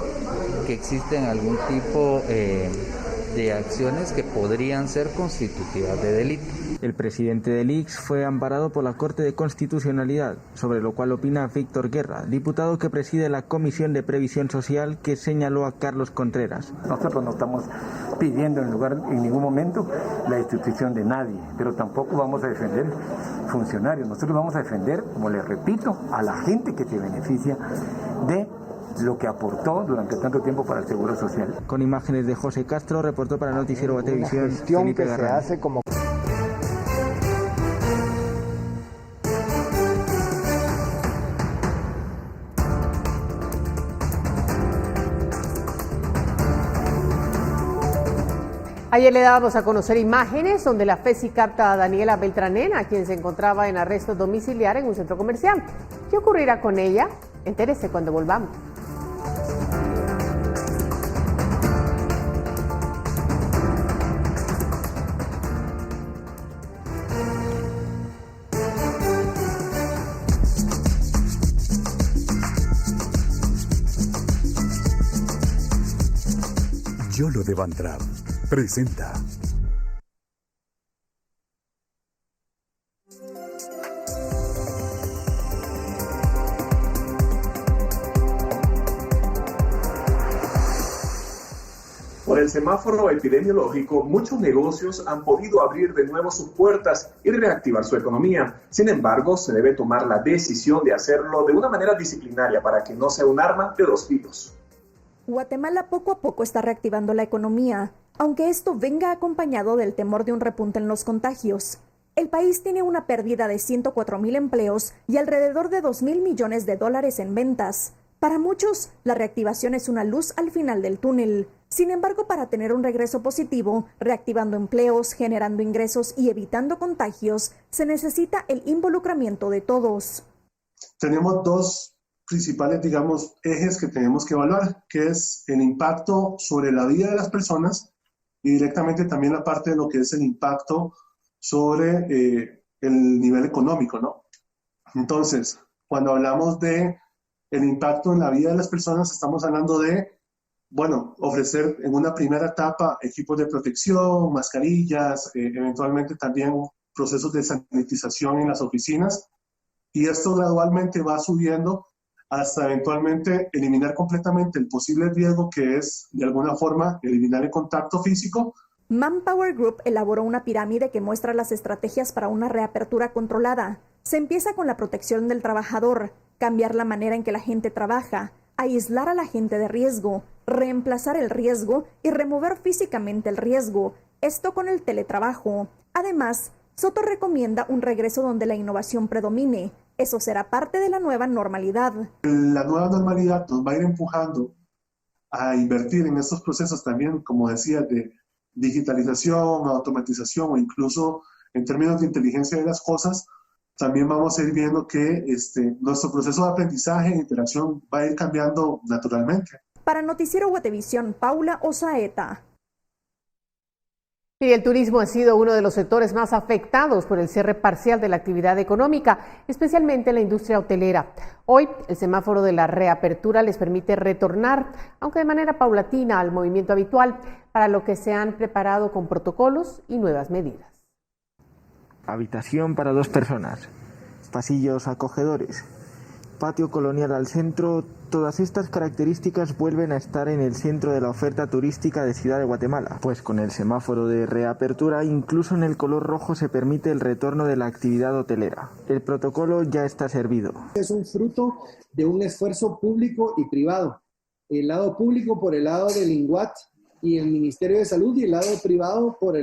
que existen algún tipo de acciones que podrían ser constitutivas de delito. El presidente del ICS fue amparado por la Corte de Constitucionalidad, sobre lo cual opina Víctor Guerra, diputado que preside la Comisión de Previsión Social, que señaló a Carlos Contreras. Nosotros no estamos pidiendo en ningún momento la destitución de nadie, pero tampoco vamos a defender funcionarios. Nosotros vamos a defender, como les repito, a la gente que se beneficia de lo que aportó durante tanto tiempo para el Seguro Social. Con imágenes de José Castro, reportó para Noticiero Guatevisión, Felipe Garrán. Se hace como... Ayer le dábamos a conocer imágenes donde la FESI capta a Daniela Beltranena, quien se encontraba en arresto domiciliario en un centro comercial. ¿Qué ocurrirá con ella? Entérese cuando volvamos. Yolo de Van Trapp presenta. Por el semáforo epidemiológico, muchos negocios han podido abrir de nuevo sus puertas y reactivar su economía. Sin embargo, se debe tomar la decisión de hacerlo de una manera disciplinaria para que no sea un arma de dos filos. Guatemala poco a poco está reactivando la economía, aunque esto venga acompañado del temor de un repunte en los contagios. El país tiene una pérdida de 104,000 empleos y alrededor de 2,000 millones de dólares en ventas. Para muchos, la reactivación es una luz al final del túnel. Sin embargo, para tener un regreso positivo, reactivando empleos, generando ingresos y evitando contagios, se necesita el involucramiento de todos. Tenemos dos principales, ejes que tenemos que evaluar, que es el impacto sobre la vida de las personas y directamente también la parte de lo que es el impacto sobre el nivel económico, ¿no? Entonces, cuando hablamos de el impacto en la vida de las personas, estamos hablando de, ofrecer en una primera etapa equipos de protección, mascarillas, eventualmente también procesos de sanitización en las oficinas, y esto gradualmente va subiendo hasta eventualmente eliminar completamente el posible riesgo que es, de alguna forma, eliminar el contacto físico. Manpower Group elaboró una pirámide que muestra las estrategias para una reapertura controlada. Se empieza con la protección del trabajador, cambiar la manera en que la gente trabaja, aislar a la gente de riesgo, reemplazar el riesgo y remover físicamente el riesgo, esto con el teletrabajo. Además, Soto recomienda un regreso donde la innovación predomine. Eso será parte de la nueva normalidad. La nueva normalidad nos va a ir empujando a invertir en estos procesos también, como decía, de digitalización, automatización o incluso en términos de inteligencia de las cosas. También vamos a ir viendo que nuestro proceso de aprendizaje e interacción va a ir cambiando naturalmente. Para Noticiero Guatevisión, Paula Osaeta. Y el turismo ha sido uno de los sectores más afectados por el cierre parcial de la actividad económica, especialmente la industria hotelera. Hoy, el semáforo de la reapertura les permite retornar, aunque de manera paulatina, al movimiento habitual, para lo que se han preparado con protocolos y nuevas medidas. Habitación para 2 personas, pasillos acogedores, patio colonial al centro. Todas estas características vuelven a estar en el centro de la oferta turística de Ciudad de Guatemala, pues con el semáforo de reapertura, incluso en el color rojo se permite el retorno de la actividad hotelera. El protocolo ya está servido. Es un fruto de un esfuerzo público y privado. El lado público por el lado del INGUAT y el Ministerio de Salud, y el lado privado por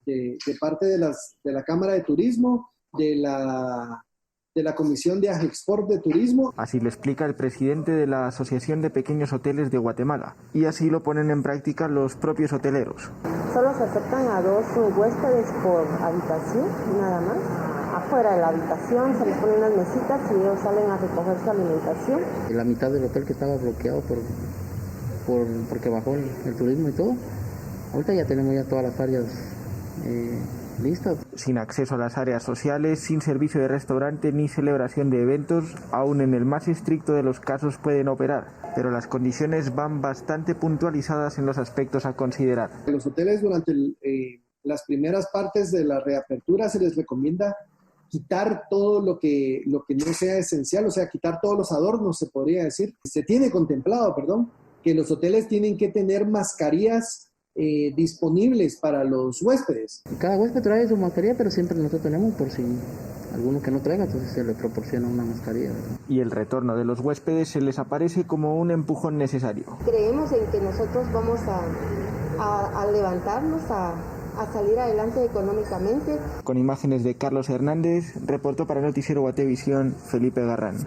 de parte de la Cámara de Turismo, de la Comisión de Agexport de Turismo. Así lo explica el presidente de la Asociación de Pequeños Hoteles de Guatemala, y así lo ponen en práctica los propios hoteleros. Solo se aceptan a 2 huéspedes por habitación, nada más. Afuera de la habitación se les ponen unas mesitas y ellos salen a recoger su alimentación. La mitad del hotel que estaba bloqueado porque bajó el turismo y todo, ahorita ya tenemos ya todas las áreas listas. Sin acceso a las áreas sociales, sin servicio de restaurante ni celebración de eventos, aún en el más estricto de los casos pueden operar, pero las condiciones van bastante puntualizadas en los aspectos a considerar. Los hoteles durante las primeras partes de la reapertura se les recomienda quitar todo lo que no sea esencial, o sea, quitar todos los adornos, se podría decir. Se tiene contemplado, que los hoteles tienen que tener mascarillas disponibles para los huéspedes. Cada huésped trae su mascarilla, pero siempre nosotros tenemos, por si alguno que no traiga, entonces se le proporciona una mascarilla, ¿verdad? Y el retorno de los huéspedes se les aparece como un empujón necesario. Creemos en que nosotros vamos a levantarnos, a salir adelante económicamente. Con imágenes de Carlos Hernández, reportó para Noticiero Guatevisión Felipe Garrán.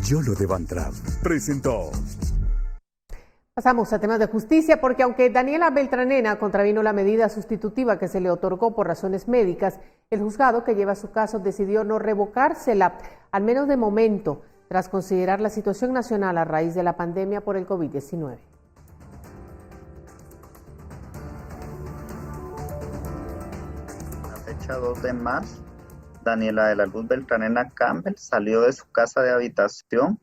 Yolo de Van Trapp presentó. Pasamos a temas de justicia porque aunque Daniela Beltranena contravino la medida sustitutiva que se le otorgó por razones médicas, el juzgado que lleva su caso decidió no revocársela, al menos de momento, tras considerar la situación nacional a raíz de la pandemia por el COVID-19. La fecha 2 de marzo, Daniela de la Luz Beltranena Campbell salió de su casa de habitación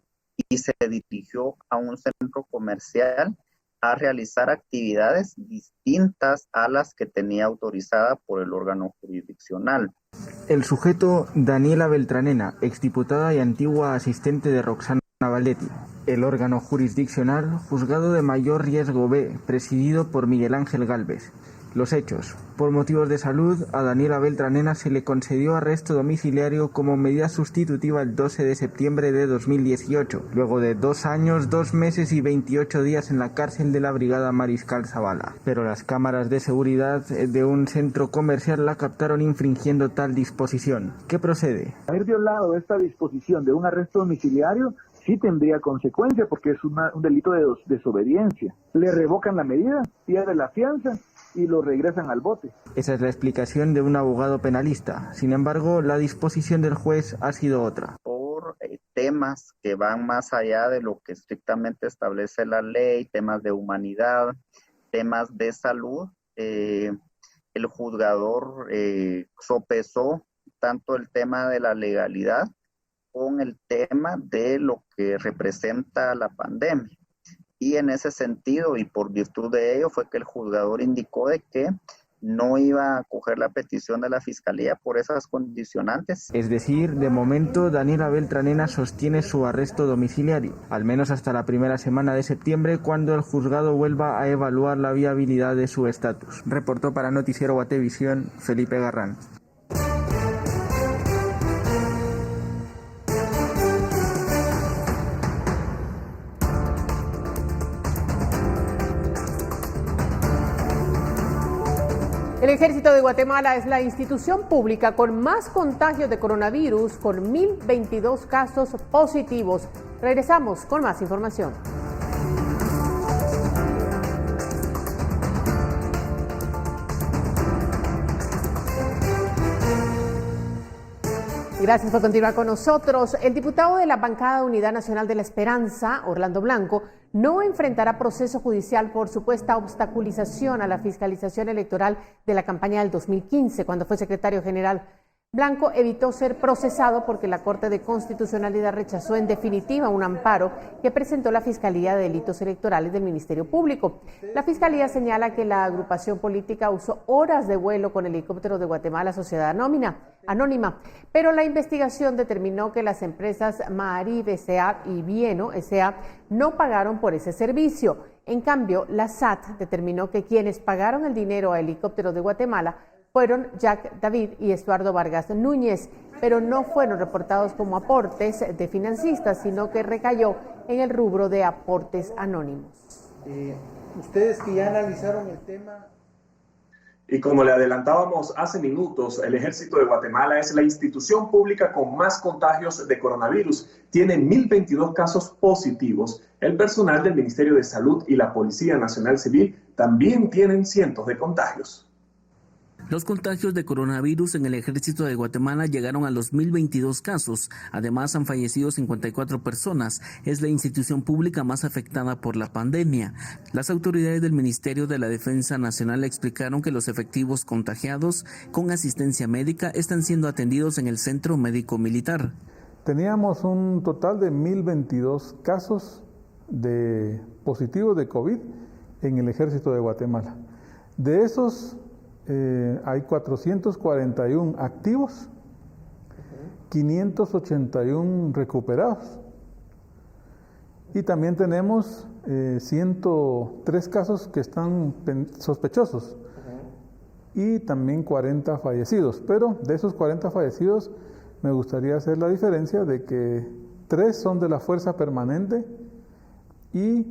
y se dirigió a un centro comercial a realizar actividades distintas a las que tenía autorizadas por el órgano jurisdiccional. El sujeto Daniela Beltranena, exdiputada y antigua asistente de Roxana Valetti. El órgano jurisdiccional, Juzgado de Mayor Riesgo B, presidido por Miguel Ángel Gálvez. Los hechos. Por motivos de salud, a Daniela Beltranena se le concedió arresto domiciliario como medida sustitutiva el 12 de septiembre de 2018, luego de 2 años, 2 meses y 28 días en la cárcel de la Brigada Mariscal Zavala. Pero las cámaras de seguridad de un centro comercial la captaron infringiendo tal disposición. ¿Qué procede? Haber violado esta disposición de un arresto domiciliario sí tendría consecuencia porque es un delito de desobediencia. Le revocan la medida, pierde la fianza y lo regresan al bote. Esa es la explicación de un abogado penalista. Sin embargo, la disposición del juez ha sido otra. Por temas que van más allá de lo que estrictamente establece la ley, temas de humanidad, temas de salud, el juzgador sopesó tanto el tema de la legalidad con el tema de lo que representa la pandemia. Y en ese sentido, y por virtud de ello, fue que el juzgador indicó de que no iba a acoger la petición de la Fiscalía por esas condicionantes. Es decir, de momento, Daniela Beltranena sostiene su arresto domiciliario, al menos hasta la primera semana de septiembre, cuando el juzgado vuelva a evaluar la viabilidad de su estatus. Reportó para Noticiero Guatevisión, Felipe Garrán. El Ejército de Guatemala es la institución pública con más contagios de coronavirus, con 1.022 casos positivos. Regresamos con más información. Gracias por continuar con nosotros. El diputado de la bancada Unidad Nacional de la Esperanza, Orlando Blanco, no enfrentará proceso judicial por supuesta obstaculización a la fiscalización electoral de la campaña del 2015, cuando fue secretario general. Blanco evitó ser procesado porque la Corte de Constitucionalidad rechazó en definitiva un amparo que presentó la Fiscalía de Delitos Electorales del Ministerio Público. La Fiscalía señala que la agrupación política usó horas de vuelo con helicópteros de Guatemala Sociedad Anónima, pero la investigación determinó que las empresas Maarib S.A. y Vieno S.A. no pagaron por ese servicio. En cambio, la SAT determinó que quienes pagaron el dinero a helicópteros de Guatemala fueron Jack David y Estuardo Vargas Núñez, pero no fueron reportados como aportes de financistas, sino que recayó en el rubro de aportes anónimos. Ustedes que ya analizaron el tema. Y como le adelantábamos hace minutos, el Ejército de Guatemala es la institución pública con más contagios de coronavirus. Tiene 1.022 casos positivos. El personal del Ministerio de Salud y la Policía Nacional Civil también tienen cientos de contagios. Los contagios de coronavirus en el Ejército de Guatemala llegaron a los 1.022 casos. Además, han fallecido 54 personas. Es la institución pública más afectada por la pandemia. Las autoridades del Ministerio de la Defensa Nacional explicaron que los efectivos contagiados con asistencia médica están siendo atendidos en el Centro Médico Militar. Teníamos un total de 1.022 casos de positivos de COVID en el Ejército de Guatemala. De esos hay 441 activos, 581 recuperados y también tenemos 103 casos que están sospechosos y también 40 fallecidos. Pero de esos 40 fallecidos me gustaría hacer la diferencia de que 3 son de la Fuerza Permanente y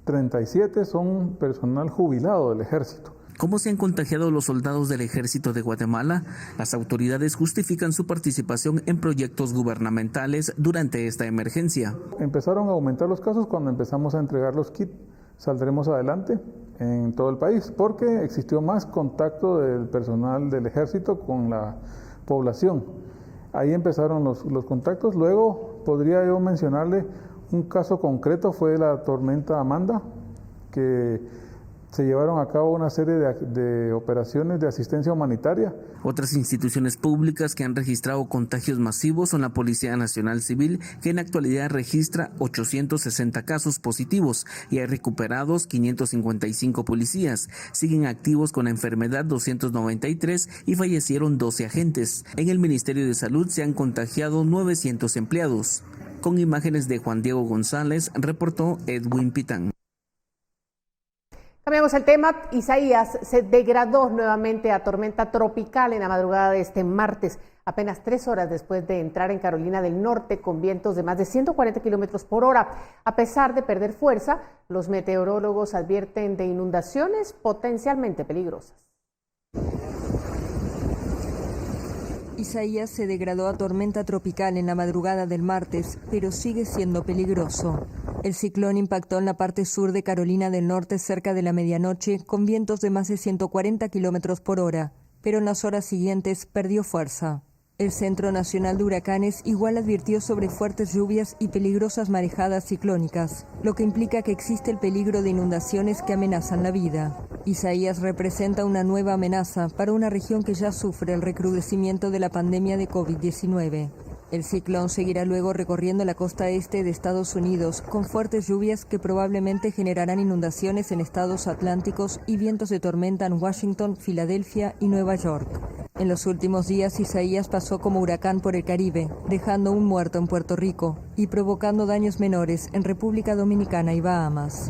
37 son personal jubilado del Ejército. ¿Cómo se han contagiado los soldados del Ejército de Guatemala? Las autoridades justifican su participación en proyectos gubernamentales durante esta emergencia. Empezaron a aumentar los casos cuando empezamos a entregar los kits. Saldremos adelante en todo el país porque existió más contacto del personal del Ejército con la población. Ahí empezaron los contactos. Luego podría yo mencionarle un caso concreto, fue la tormenta Amanda, que Se llevaron a cabo una serie de operaciones de asistencia humanitaria. Otras instituciones públicas que han registrado contagios masivos son la Policía Nacional Civil, que en la actualidad registra 860 casos positivos y hay recuperados 555 policías. Siguen activos con la enfermedad 293 y fallecieron 12 agentes. En el Ministerio de Salud se han contagiado 900 empleados. Con imágenes de Juan Diego González, reportó Edwin Pitán. Cambiamos el tema. Isaías se degradó nuevamente a tormenta tropical en la madrugada de este martes, apenas 3 horas después de entrar en Carolina del Norte con vientos de más de 140 kilómetros por hora. A pesar de perder fuerza, los meteorólogos advierten de inundaciones potencialmente peligrosas. Isaías se degradó a tormenta tropical en la madrugada del martes, pero sigue siendo peligroso. El ciclón impactó en la parte sur de Carolina del Norte cerca de la medianoche con vientos de más de 140 kilómetros por hora, pero en las horas siguientes perdió fuerza. El Centro Nacional de Huracanes igual advirtió sobre fuertes lluvias y peligrosas marejadas ciclónicas, lo que implica que existe el peligro de inundaciones que amenazan la vida. Isaías representa una nueva amenaza para una región que ya sufre el recrudecimiento de la pandemia de COVID-19. El ciclón seguirá luego recorriendo la costa este de Estados Unidos con fuertes lluvias que probablemente generarán inundaciones en estados atlánticos y vientos de tormenta en Washington, Filadelfia y Nueva York. En los últimos días, Isaías pasó como huracán por el Caribe, dejando un muerto en Puerto Rico y provocando daños menores en República Dominicana y Bahamas.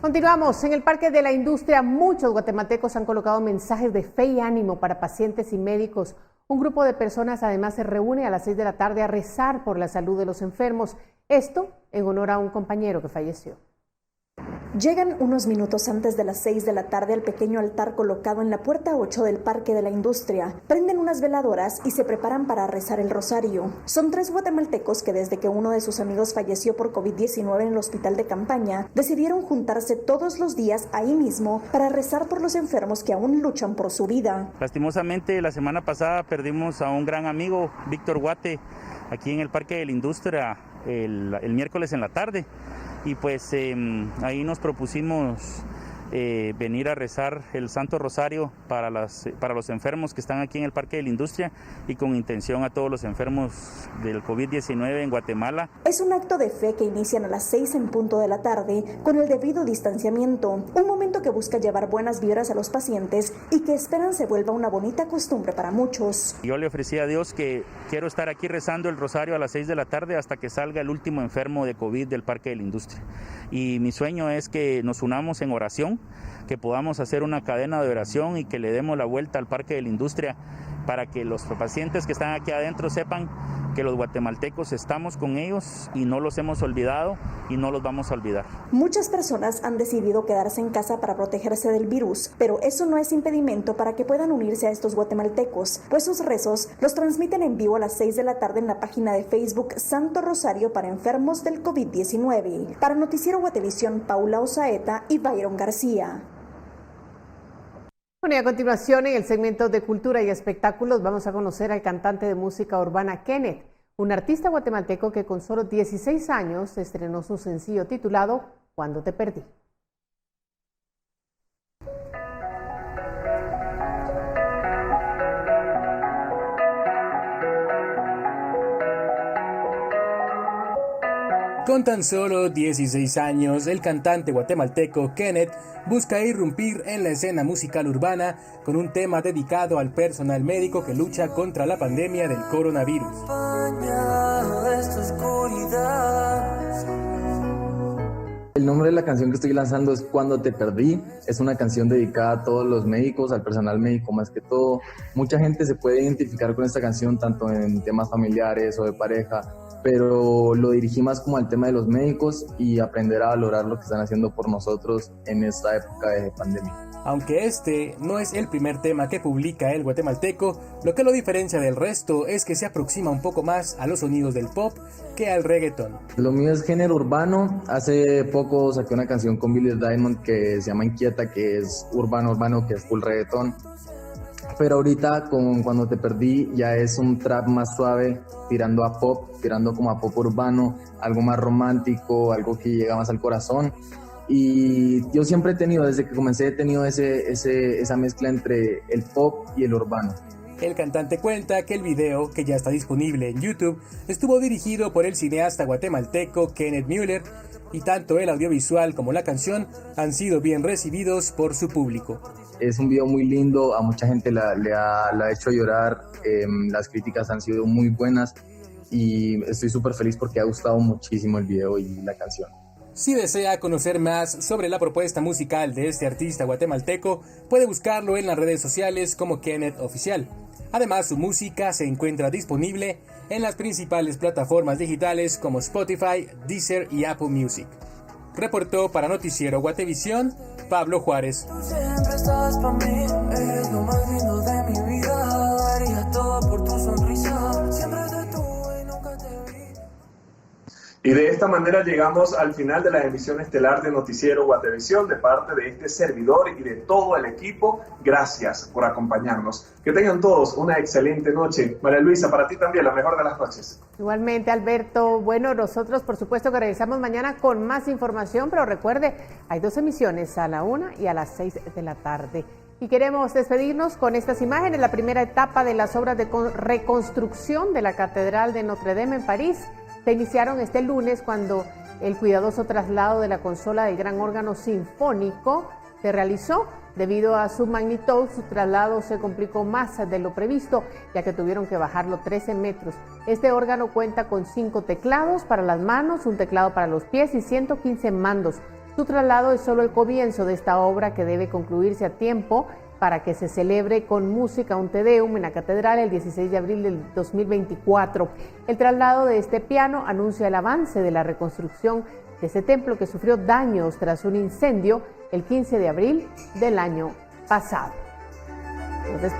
Continuamos. En el Parque de la Industria, muchos guatemaltecos han colocado mensajes de fe y ánimo para pacientes y médicos. Un grupo de personas además se reúne a las 6 de la tarde a rezar por la salud de los enfermos. Esto en honor a un compañero que falleció. Llegan unos minutos antes de las 6 de la tarde al pequeño altar colocado en la puerta 8 del Parque de la Industria. Prenden unas veladoras y se preparan para rezar el rosario. Son 3 guatemaltecos que desde que uno de sus amigos falleció por COVID-19 en el hospital de campaña, decidieron juntarse todos los días ahí mismo para rezar por los enfermos que aún luchan por su vida. Lastimosamente, la semana pasada perdimos a un gran amigo, Víctor Guate, aquí en el Parque de la Industria el miércoles en la tarde. Y pues ahí nos propusimos venir a rezar el Santo Rosario para los enfermos que están aquí en el Parque de la Industria y con intención a todos los enfermos del COVID-19 en Guatemala. Es un acto de fe que inician a las 6 en punto de la tarde con el debido distanciamiento, un momento que busca llevar buenas vibras a los pacientes y que esperan se vuelva una bonita costumbre para muchos. Yo le ofrecí a Dios que quiero estar aquí rezando el rosario a las 6 de la tarde hasta que salga el último enfermo de COVID del Parque de la Industria. Y mi sueño es que nos unamos en oración, que podamos hacer una cadena de oración y que le demos la vuelta al Parque de la Industria para que los pacientes que están aquí adentro sepan que los guatemaltecos estamos con ellos y no los hemos olvidado y no los vamos a olvidar. Muchas personas han decidido quedarse en casa para protegerse del virus, pero eso no es impedimento para que puedan unirse a estos guatemaltecos, pues sus rezos los transmiten en vivo a las 6 de la tarde en la página de Facebook Santo Rosario para enfermos del COVID-19. Para Noticiero Guatevisión, Paula Osaeta y Byron García. Bueno, y a continuación, en el segmento de Cultura y Espectáculos, vamos a conocer al cantante de música urbana Kenneth, un artista guatemalteco que con solo 16 años estrenó su sencillo titulado Cuando te perdí. Con tan solo 16 años, el cantante guatemalteco Kenneth busca irrumpir en la escena musical urbana con un tema dedicado al personal médico que lucha contra la pandemia del coronavirus. El nombre de la canción que estoy lanzando es Cuando te perdí. Es una canción dedicada a todos los médicos, al personal médico más que todo. Mucha gente se puede identificar con esta canción, tanto en temas familiares o de pareja, pero lo dirigí más como al tema de los médicos y aprender a valorar lo que están haciendo por nosotros en esta época de pandemia. Aunque este no es el primer tema que publica el guatemalteco, lo que lo diferencia del resto es que se aproxima un poco más a los sonidos del pop que al reggaetón. Lo mío es género urbano. Hace poco saqué una canción con Billy Diamond que se llama Inquieta, que es urbano, que es full reggaetón. Pero ahorita con Cuando te perdí ya es un trap más suave, tirando a pop, tirando como a pop urbano, algo más romántico, algo que llega más al corazón. Y yo siempre he tenido, desde que comencé, he tenido esa mezcla entre el pop y el urbano. El cantante cuenta que el video, que ya está disponible en YouTube, estuvo dirigido por el cineasta guatemalteco Kenneth Müller, y tanto el audiovisual como la canción han sido bien recibidos por su público. Es un video muy lindo, a mucha gente le ha hecho llorar, las críticas han sido muy buenas y estoy súper feliz porque ha gustado muchísimo el video y la canción. Si desea conocer más sobre la propuesta musical de este artista guatemalteco, puede buscarlo en las redes sociales como Kenneth Oficial. Además, su música se encuentra disponible en las principales plataformas digitales como Spotify, Deezer y Apple Music. Reportó para Noticiero Guatevisión, Pablo Juárez. Tú siempre estás para mí, eres lo más lindo de mi vida, daría todo por tu sonrisa, siempre te tuve y nunca te vi. Y de esta manera llegamos al final de la emisión estelar de Noticiero Guatevisión. De parte de este servidor y de todo el equipo, gracias por acompañarnos. Que tengan todos una excelente noche. María Luisa, para ti también la mejor de las noches. Igualmente, Alberto. Bueno, nosotros por supuesto que regresamos mañana con más información, pero recuerde, hay 2 emisiones, a la 1 y a las 6 de la tarde. Y queremos despedirnos con estas imágenes, la primera etapa de las obras de reconstrucción de la Catedral de Notre Dame en París. Se iniciaron este lunes cuando el cuidadoso traslado de la consola del gran órgano sinfónico se realizó. Debido a su magnitud, su traslado se complicó más de lo previsto, ya que tuvieron que bajarlo 13 metros. Este órgano cuenta con 5 teclados para las manos, un teclado para los pies y 115 mandos. Su traslado es solo el comienzo de esta obra que debe concluirse a tiempo para que se celebre con música un Te Deum en la catedral el 16 de abril del 2024. El traslado de este piano anuncia el avance de la reconstrucción de este templo que sufrió daños tras un incendio el 15 de abril del año pasado. Entonces,